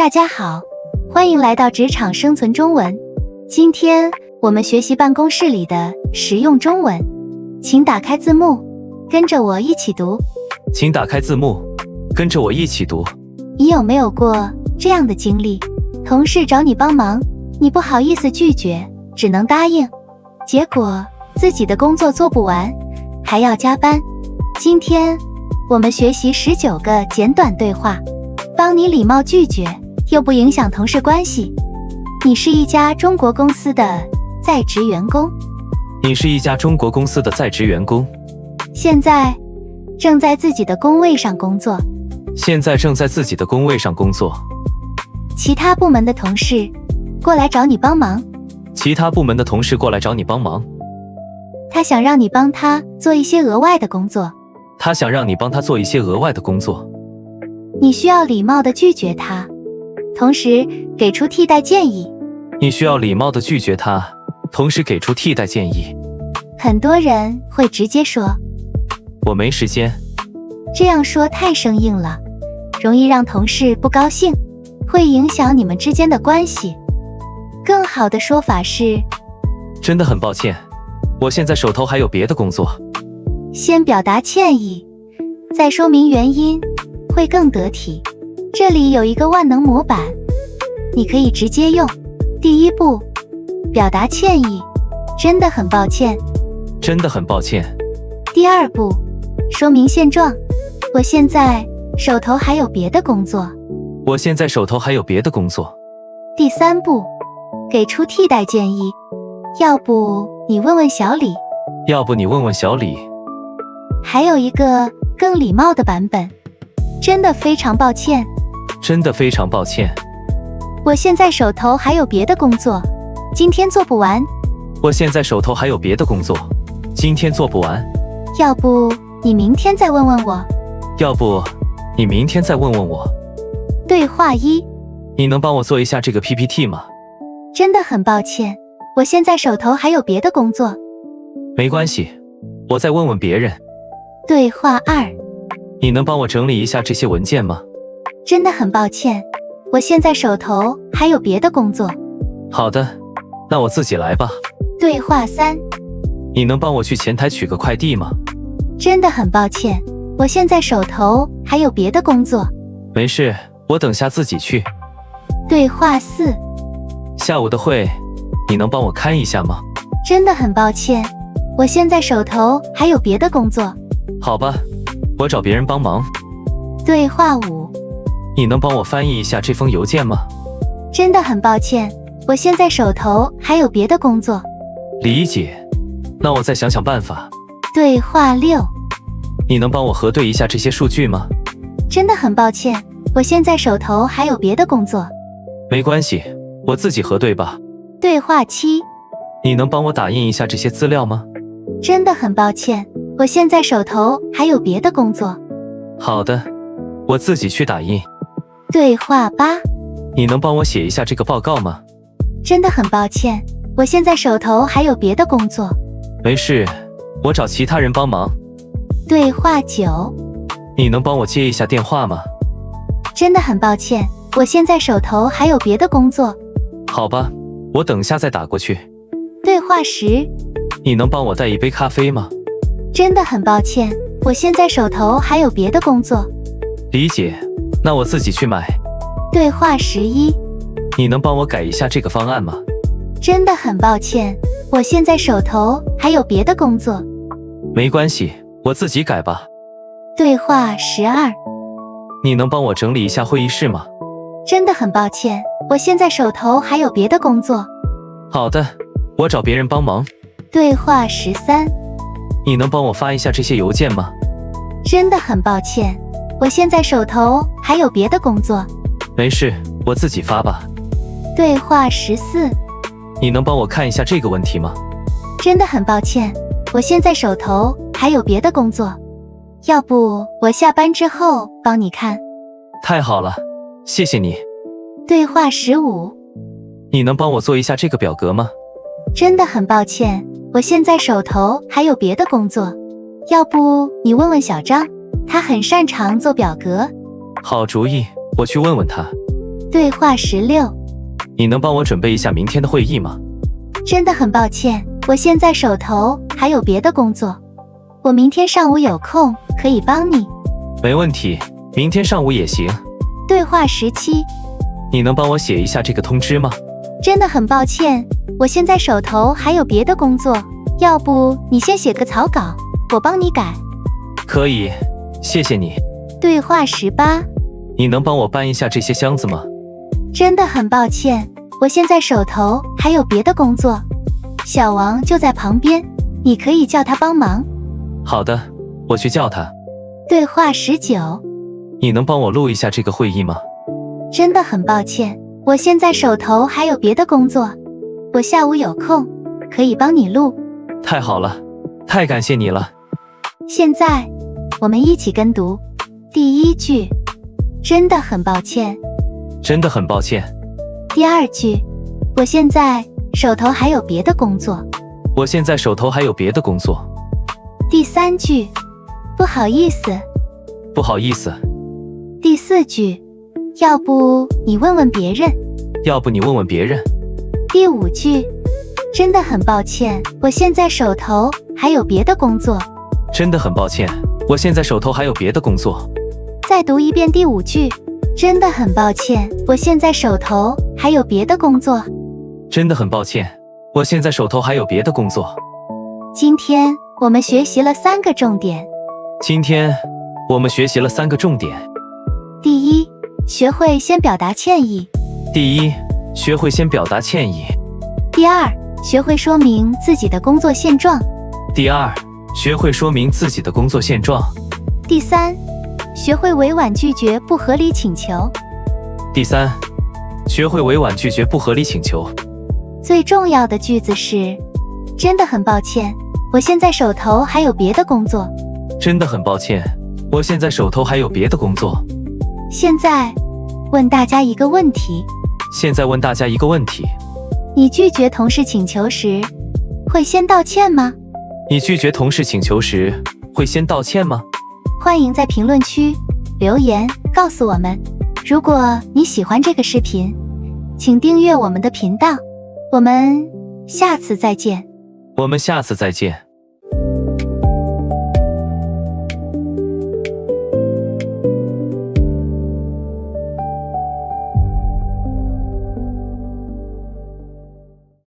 大家好，欢迎来到职场生存中文。今天我们学习办公室里的实用中文，请打开字幕，跟着我一起读。请打开字幕，跟着我一起读。你有没有过这样的经历？同事找你帮忙，你不好意思拒绝，只能答应，结果自己的工作做不完，还要加班。今天我们学习19个简短对话，帮你礼貌拒绝，又不影响同事关系。你是一家中国公司的在职员工，你是一家中国公司的在职员工，现在正在自己的工位上工作。现在正在自己的工位上工作。其他部门的同事过来找你帮忙，其他部门的同事过来找你帮忙，他想让你帮他做一些额外的工作。他想让你帮他做一些额外的工作。你需要礼貌地拒绝他，同时给出替代建议。你需要礼貌地拒绝他，同时给出替代建议。很多人会直接说我没时间，这样说太生硬了，容易让同事不高兴，会影响你们之间的关系。更好的说法是真的很抱歉，我现在手头还有别的工作。先表达歉意，再说明原因，会更得体。这里有一个万能模板，你可以直接用。第一步，表达歉意，真的很抱歉。真的很抱歉。第二步，说明现状，我现在手头还有别的工作。我现在手头还有别的工作。第三步，给出替代建议，要不你问问小李。要不你问问小李。还有一个更礼貌的版本，真的非常抱歉。真的非常抱歉。我现在手头还有别的工作，今天做不完。我现在手头还有别的工作，今天做不完。要不你明天再问问我。要不你明天再问问我。对话一，你能帮我做一下这个 PPT 吗？真的很抱歉，我现在手头还有别的工作。没关系，我再问问别人。对话二，你能帮我整理一下这些文件吗？真的很抱歉，我现在手头还有别的工作。好的，那我自己来吧。对话三，你能帮我去前台取个快递吗？真的很抱歉，我现在手头还有别的工作。没事，我等下自己去。对话四，下午的会，你能帮我看一下吗？真的很抱歉，我现在手头还有别的工作。好吧，我找别人帮忙。对话五，你能帮我翻译一下这封邮件吗？真的很抱歉，我现在手头还有别的工作。理解，那我再想想办法。对话六，你能帮我核对一下这些数据吗？真的很抱歉，我现在手头还有别的工作。没关系，我自己核对吧。对话七，你能帮我打印一下这些资料吗？真的很抱歉，我现在手头还有别的工作。好的，我自己去打印。对话八，你能帮我写一下这个报告吗？真的很抱歉，我现在手头还有别的工作。没事，我找其他人帮忙。对话九，你能帮我接一下电话吗？真的很抱歉，我现在手头还有别的工作。好吧，我等下再打过去。对话十，你能帮我带一杯咖啡吗？真的很抱歉，我现在手头还有别的工作。理解，那我自己去买。对话11，你能帮我改一下这个方案吗？真的很抱歉，我现在手头还有别的工作。没关系，我自己改吧。对话12，你能帮我整理一下会议室吗？真的很抱歉，我现在手头还有别的工作。好的，我找别人帮忙。对话13，你能帮我发一下这些邮件吗？真的很抱歉，我现在手头还有别的工作。没事，我自己发吧。对话14，你能帮我看一下这个问题吗？真的很抱歉，我现在手头还有别的工作，要不我下班之后帮你看。太好了，谢谢你。对话15，你能帮我做一下这个表格吗？真的很抱歉，我现在手头还有别的工作，要不你问问小张，他很擅长做表格。好主意，我去问问他。对话16。你能帮我准备一下明天的会议吗？真的很抱歉，我现在手头还有别的工作。我明天上午有空，可以帮你。没问题，明天上午也行。对话17。你能帮我写一下这个通知吗？真的很抱歉，我现在手头还有别的工作，要不你先写个草稿，我帮你改。可以，谢谢你。对话18。你能帮我搬一下这些箱子吗？真的很抱歉，我现在手头还有别的工作。小王就在旁边，你可以叫他帮忙。好的，我去叫他。对话19。你能帮我录一下这个会议吗？真的很抱歉，我现在手头还有别的工作，我下午有空，可以帮你录。太好了，太感谢你了。现在我们一起跟读第一句，真的很抱歉。真的很抱歉。第二句，我现在手头还有别的工作。我现在手头还有别的工作。第三句，不好意思。不好意思。第四句，要不你问问别人。要不你问问别人。第五句，真的很抱歉，我现在手头还有别的工作。真的很抱歉，我现在手头还有别的工作。再读一遍第5句，真的很抱歉，我现在手头还有别的工作。真的很抱歉，我现在手头还有别的工作。今天我们学习了3个重点。今天我们学习了3个重点。第一，学会先表达歉意。第一，学会先表达歉意。第二，学会说明自己的工作现状。第二，学会说明自己的工作现状。第三，学会委婉拒绝不合理请求。第三，学会委婉拒绝不合理请求。最重要的句子是，真的很抱歉，我现在手头还有别的工作。真的很抱歉，我现在手头还有别的工作。现在问大家一个问题。现在问大家一个问题。你拒绝同事请求时，会先道歉吗？你拒绝同事请求时，会先道歉吗？欢迎在评论区留言告诉我们。如果你喜欢这个视频，请订阅我们的频道。我们下次再见。我们下次再见。